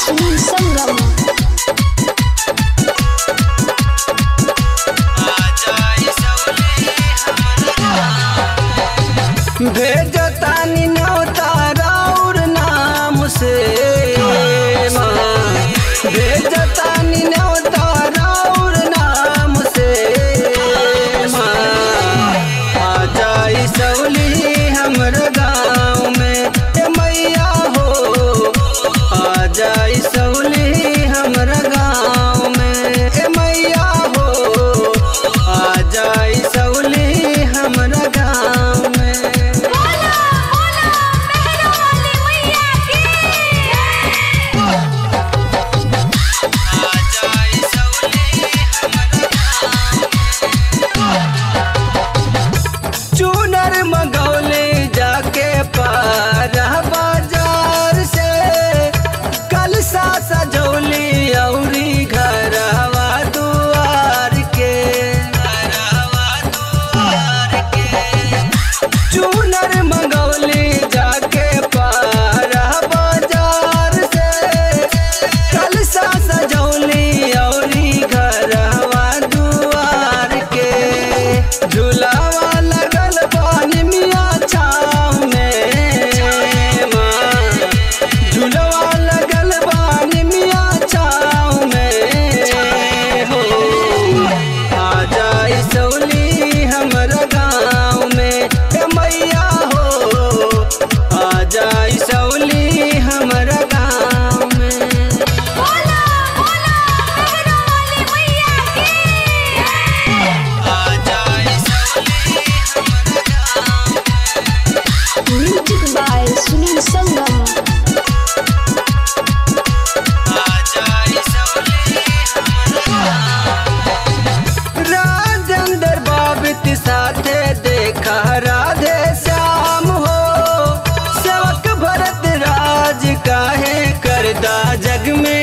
सुनील संगम। भेजतानी न्योता और नाम से भेजतानी न्योता और नाम से आ जाई सौली हमर गाँव में मैया हो। आ जाई सौली हमर गाँव में मैया हो। आ जाई सौली हमर गाँव में। चूनर मंगौले जाके पारा बाजार से कलसा सजौली औरी घरवा दुआर के। चूनर मंगौले जाके पारा बाजार से कलसा सजौली औरी घरवा दुआर के। झूलावा लगल पानी मिया छाव में झूलवा लगल पानी मिया छाव में हो। आ जाई सौली हमर गाँव में मैया हो। आ जाई सौली हमर गाँव में। म्यूजिक बाय सुनील संगम। राजेंद्र बाबित साथे देखा राधे श्याम हो। सेवक भरत राज काहे करदा जग में